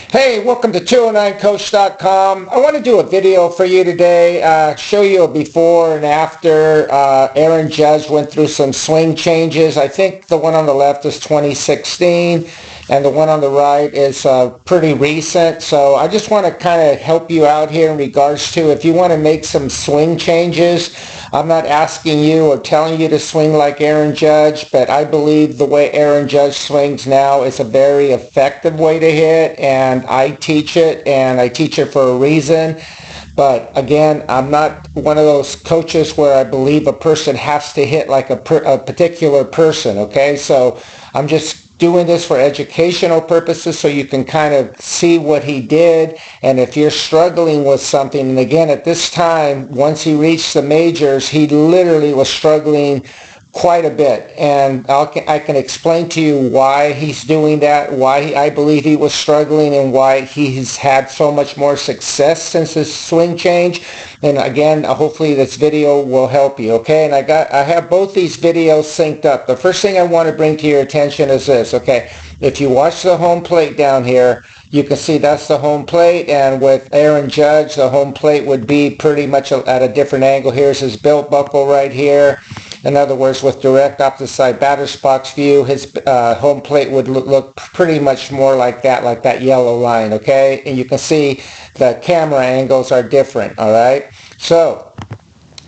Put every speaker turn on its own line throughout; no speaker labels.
Hey, welcome to 209coach.com. I want to do a video for you today, show you a before and after. Aaron Judge went through some swing changes. I think the one on the left is 2016 and the one on the right is pretty recent. So I just want to kind of help you out here in regards to if you want to make some swing changes. I'm not asking you or telling you to swing like Aaron Judge, but I believe the way Aaron Judge swings now is a very effective way to hit, and I teach it, and I teach it for a reason. But again, I'm not one of those coaches where I believe a person has to hit like a particular person, okay? So I'm just doing this for educational purposes so you can kind of see what he did. And if you're struggling with something, and again, at this time, once he reached the majors, he literally was struggling quite a bit, and I can explain to you why he's doing that, why I believe he was struggling, and why he's had so much more success since his swing change. And again, hopefully this video will help you, okay? And I have both these videos synced up. The first thing I want to bring to your attention is this, okay? If you watch the home plate down here, you can see that's the home plate, and with Aaron Judge, the home plate would be pretty much at a different angle. Here's his belt buckle right here. In other words, with direct opposite side batter's box view, his home plate would look pretty much more like that yellow line, okay? And you can see the camera angles are different, all right? So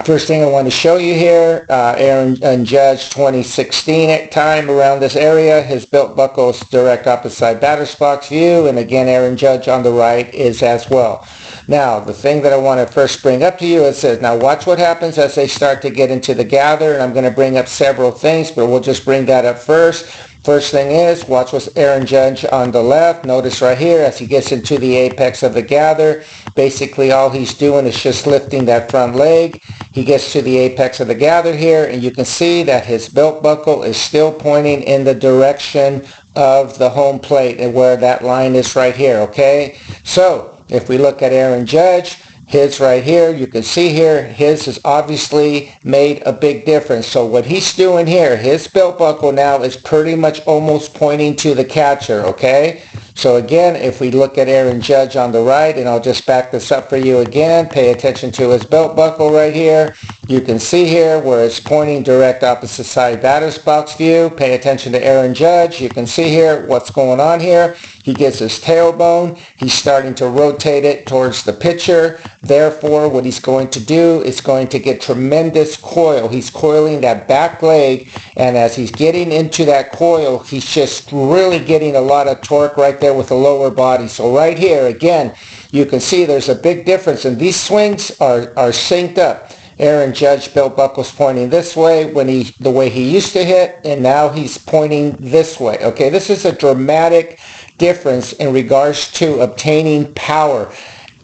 first thing I want to show you here, Aaron Judge 2016 at time around this area. His belt buckle is direct opposite side batter's box view, and again, Aaron Judge on the right is as well. Now, the thing that I want to first bring up to you is this. Now, watch what happens as they start to get into the gather, and I'm going to bring up several things, but we'll just bring that up first. First thing is, watch what's Aaron Judge on the left. Notice right here, as he gets into the apex of the gather, basically all he's doing is just lifting that front leg. He gets to the apex of the gather here, and you can see that his belt buckle is still pointing in the direction of the home plate and where that line is right here, okay? So if we look at Aaron Judge, his right here, you can see here, his has obviously made a big difference. So what he's doing here, his belt buckle now is pretty much almost pointing to the catcher, okay? So again, if we look at Aaron Judge on the right, and I'll just back this up for you again, pay attention to his belt buckle right here. You can see here where it's pointing direct opposite side batter's box view. Pay attention to Aaron Judge. You can see here what's going on here. He gets his tailbone. He's starting to rotate it towards the pitcher. Therefore, what he's going to do is going to get tremendous coil. He's coiling that back leg, and as he's getting into that coil, he's just really getting a lot of torque right there with the lower body. So right here, again, you can see there's a big difference, and these swings are synced up. Aaron Judge belt buckle's pointing this way the way he used to hit, and now he's pointing this way. Okay, this is a dramatic difference in regards to obtaining power.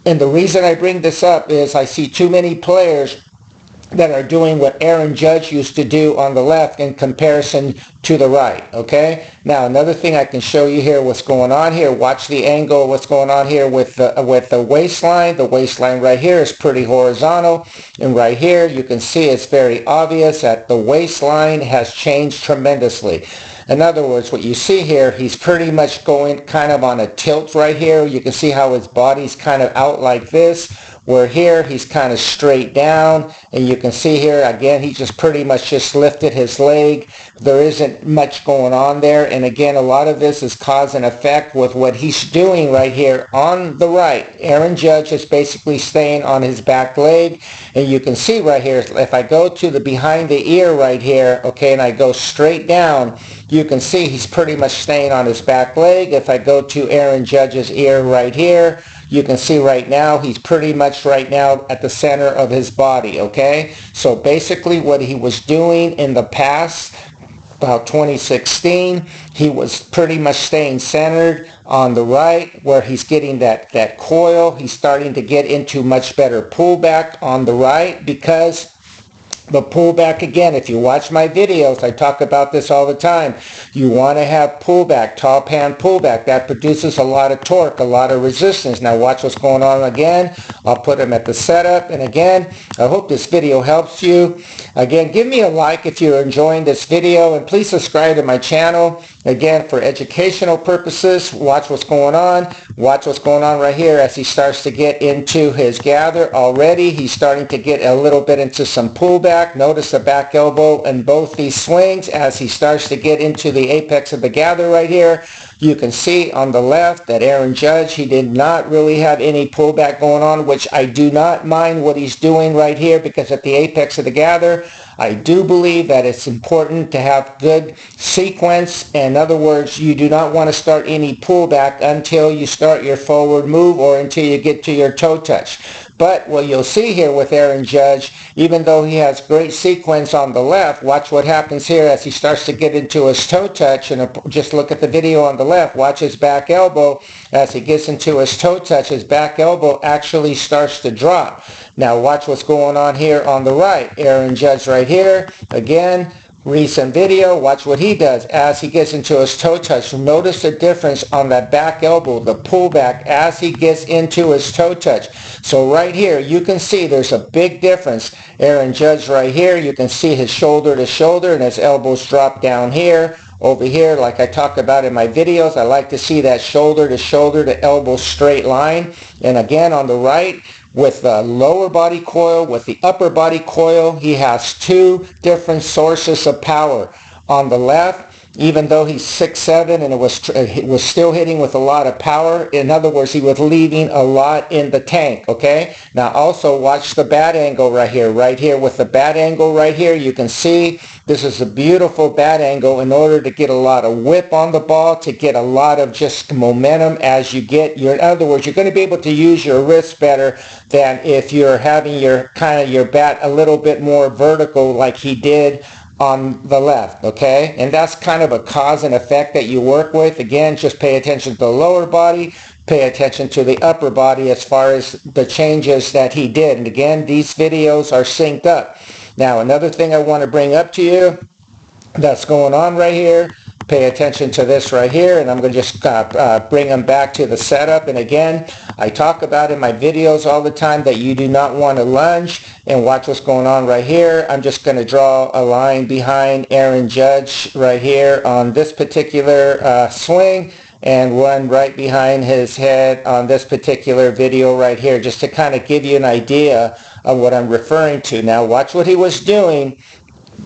And the reason I bring this up is I see too many players that are doing what Aaron Judge used to do on the left in comparison to the right, okay? Now, another thing I can show you here, what's going on here. Watch the angle, what's going on here with the waistline. The waistline right here is pretty horizontal, and right here you can see it's very obvious that the waistline has changed tremendously. In other words, what you see here, he's pretty much going kind of on a tilt right here. You can see how his body's kind of out like this, where here he's kind of straight down, and you can see here again he just pretty much just lifted his leg. There isn't much going on there, and again a lot of this is cause and effect with what he's doing right here on the right. Aaron Judge is basically staying on his back leg, and you can see right here if I go to the behind the ear right here, okay, and I go straight down, you can see he's pretty much staying on his back leg. If I go to Aaron Judge's ear right here, you can see right now he's pretty much right now at the center of his body, okay? So basically what he was doing in the past, about 2016, he was pretty much staying centered on the right where he's getting that coil. He's starting to get into much better pullback on the right because the pullback, again, if you watch my videos, I talk about this all the time. You want to have pullback, tall pan pullback. That produces a lot of torque, a lot of resistance. Now watch what's going on again. I'll put them at the setup. And again, I hope this video helps you. Again, give me a like if you're enjoying this video, and please subscribe to my channel. Again, for educational purposes, watch what's going on. Watch what's going on right here as he starts to get into his gather. Already, he's starting to get a little bit into some pullback. Notice the back elbow in both these swings as he starts to get into the apex of the gather right here. You can see on the left that Aaron Judge, he did not really have any pullback going on, which I do not mind what he's doing right here, because at the apex of the gather, I do believe that it's important to have good sequence. In other words, you do not want to start any pullback until you start your forward move or until you get to your toe touch. But what you'll see here with Aaron Judge, even though he has great sequence on the left, watch what happens here as he starts to get into his toe touch. And just look at the video on the left. Watch his back elbow. As he gets into his toe touch, his back elbow actually starts to drop. Now watch what's going on here on the right. Aaron Judge right here. Again, recent video, watch what he does as he gets into his toe touch. Notice the difference on that back elbow, the pullback as he gets into his toe touch. So right here, you can see there's a big difference. Aaron Judge right here, you can see his shoulder to shoulder and his elbows drop down here. Over here, like I talked about in my videos, I like to see that shoulder to shoulder to elbow straight line. And again, on the right, with the lower body coil, with the upper body coil, he has two different sources of power. On the left, even though he's 6'7", and it was still hitting with a lot of power. In other words, he was leaving a lot in the tank, okay? Now also watch the bat angle right here. Right here with the bat angle right here, you can see this is a beautiful bat angle in order to get a lot of whip on the ball, to get a lot of just momentum as you get in other words, you're going to be able to use your wrist better than if you're having your bat a little bit more vertical like he did on the left, okay? And that's kind of a cause and effect that you work with. Again, just pay attention to the lower body, pay attention to the upper body as far as the changes that he did. And again, these videos are synced up. Now, another thing I want to bring up to you that's going on right here, pay attention to this right here, and I'm going to just bring them back to the setup. And again, I talk about in my videos all the time that you do not want to lunge. And watch what's going on right here. I'm just going to draw a line behind Aaron Judge right here on this particular swing, and one right behind his head on this particular video right here, just to kind of give you an idea of what I'm referring to. Now watch what he was doing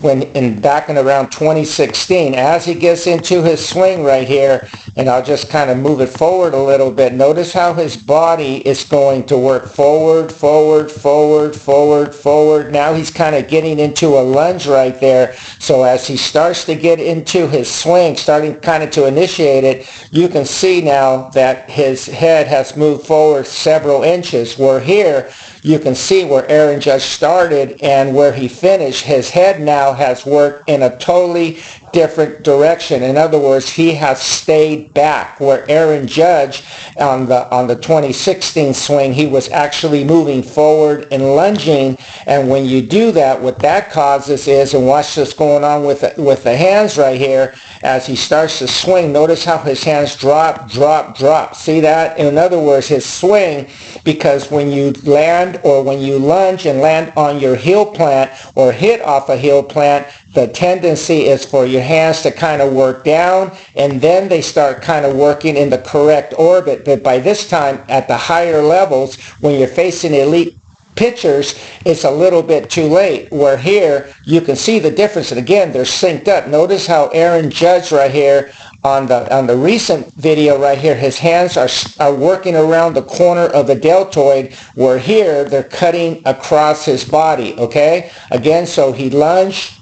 back in around 2016 as he gets into his swing right here. And I'll just kind of move it forward a little bit. Notice how his body is going to work forward, forward, forward, forward, forward. Now he's kind of getting into a lunge right there. So as he starts to get into his swing, starting kind of to initiate it, you can see now that his head has moved forward several inches. Where here, you can see where Aaron Judge started and where he finished. His head now has worked in a totally different direction. In other words, he has stayed back, where Aaron Judge on the 2016 swing, he was actually moving forward and lunging. And when you do that, what that causes is, and watch this going on with the hands right here, as he starts to swing, notice how his hands drop, drop, drop. See that? In other words, his swing, because when you land or when you lunge and land on your heel plant or hit off a heel plant, the tendency is for your hands to kind of work down, and then they start kind of working in the correct orbit. But by this time, at the higher levels, when you're facing elite pitchers, it's a little bit too late. Where here, you can see the difference. And again, they're synced up. Notice how Aaron Judge right here on the recent video right here, his hands are working around the corner of the deltoid, where here they're cutting across his body, okay? Again, so he lunged,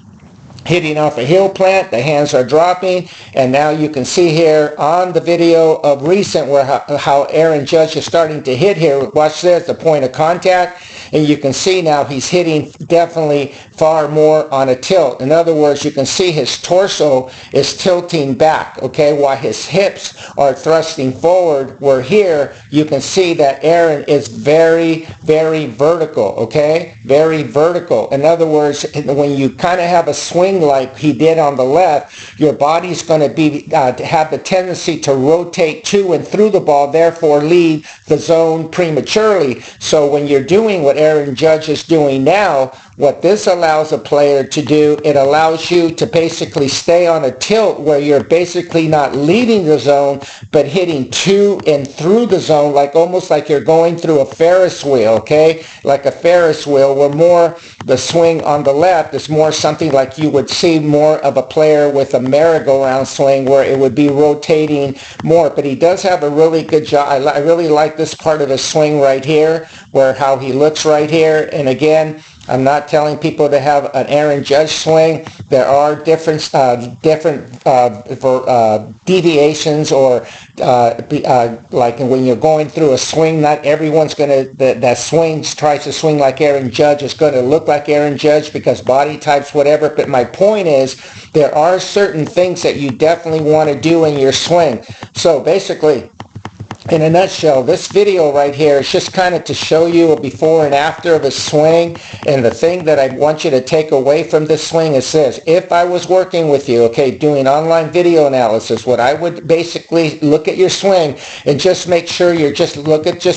hitting off a heel plant, the hands are dropping, and now you can see here on the video of recent where how Aaron Judge is starting to hit here. Watch this, the point of contact, and you can see now he's hitting definitely far more on a tilt. In other words, you can see his torso is tilting back, okay, while his hips are thrusting forward, where here you can see that Aaron is very, very vertical, okay, very vertical. In other words, when you kind of have a swing like he did on the left, your body's going to be have the tendency to rotate to and through the ball, therefore leave the zone prematurely. So when you're doing what Aaron Judge is doing now, What this allows a player to do, it allows you to basically stay on a tilt where you're basically not leaving the zone, but hitting to and through the zone, like almost like you're going through a Ferris wheel, okay? Like a Ferris wheel, where more the swing on the left is more something like you would see more of a player with a merry-go-round swing, where it would be rotating more. But he does have a really good job. I really like this part of his swing right here, where how he looks right here. And again, I'm not telling people to have an Aaron Judge swing. There are different deviations, or like when you're going through a swing, not everyone's going to, that swings, tries to swing like Aaron Judge is going to look like Aaron Judge because body types, whatever. But my point is, there are certain things that you definitely want to do in your swing. So basically, in a nutshell, this video right here is just kind of to show you a before and after of a swing. And the thing that I want you to take away from this swing is this. If I was working with you, okay, doing online video analysis, what I would basically look at your swing and just make sure you're just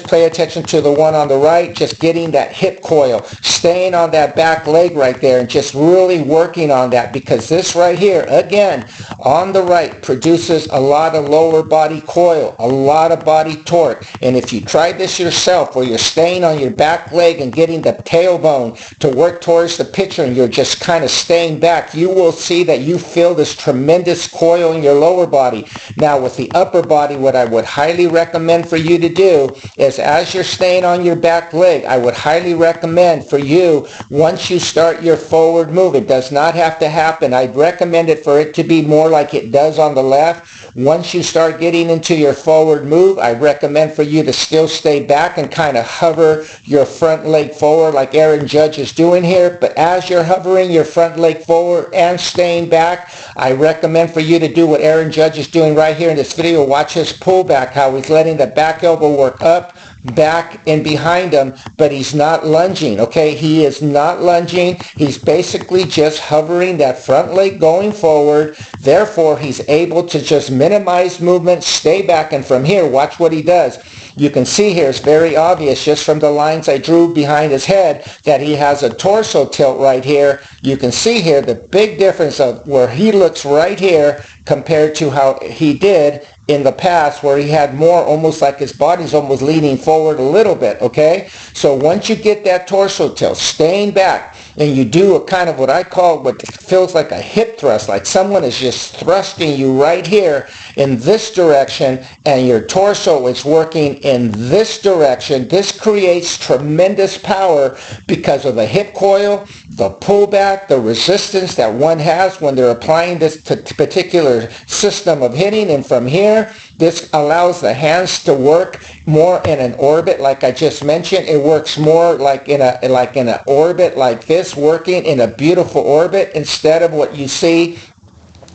pay attention to the one on the right, just getting that hip coil, staying on that back leg right there, and just really working on that, because this right here, again, on the right, produces a lot of lower body coil, a lot of body torque. And if you try this yourself, where you're staying on your back leg and getting the tailbone to work towards the pitcher, and you're just kind of staying back, you will see that you feel this tremendous coil in your lower body. Now with the upper body, what I would highly recommend for you to do is, as you're staying on your back leg, I would highly recommend for you, once you start your forward move, it does not have to happen. I'd recommend it for it to be more like it does on the left. Once you start getting into your forward move, I recommend for you to still stay back and kind of hover your front leg forward like Aaron Judge is doing here. But as you're hovering your front leg forward and staying back, I recommend for you to do what Aaron Judge is doing right here in this video. Watch his pullback, how he's letting the back elbow work up, back, and behind him, but he's not lunging, okay? He is not lunging. He's basically just hovering that front leg going forward. Therefore, he's able to just minimize movement, stay back, and from here, watch what he does. You can see here, it's very obvious just from the lines I drew behind his head that he has a torso tilt right here. You can see here the big difference of where he looks right here compared to how he did in the past, where he had more, almost like his body's almost leaning forward a little bit, okay? So once you get that torso tilt, staying back, and you do a kind of what I call what feels like a hip thrust, like someone is just thrusting you right here in this direction, and your torso is working in this direction. This creates tremendous power because of the hip coil, the pullback, the resistance that one has when they're applying this particular system of hitting. And from here, this allows the hands to work more in an orbit, like I just mentioned. It works more like in an orbit like this, working in a beautiful orbit, instead of what you see.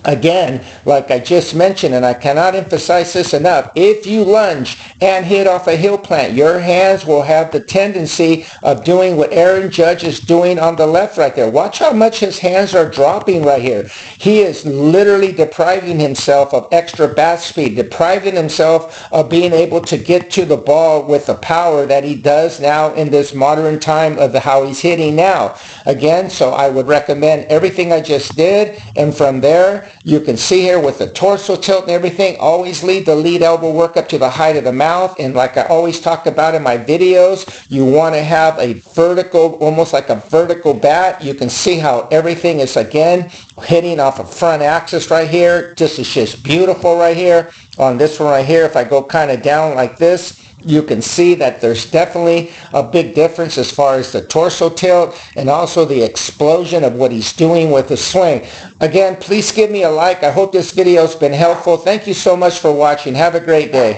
Again, like I just mentioned, and I cannot emphasize this enough, if you lunge and hit off a heel plant, your hands will have the tendency of doing what Aaron Judge is doing on the left right there. Watch how much his hands are dropping right here. He is literally depriving himself of extra bat speed, depriving himself of being able to get to the ball with the power that he does now in this modern time of how he's hitting now. Again, so I would recommend everything I just did, and from there, you can see here with the torso tilt and everything, always lead the lead elbow work up to the height of the mouth. And like I always talk about in my videos, you want to have a vertical, almost like a vertical bat. You can see how everything is, again, hitting off a front axis right here. This is just beautiful right here. On this one right here, if I go kind of down like this, you can see that there's definitely a big difference as far as the torso tilt and also the explosion of what he's doing with the swing. Again, please give me a like. I hope this video has been helpful. Thank you so much for watching. Have a great day.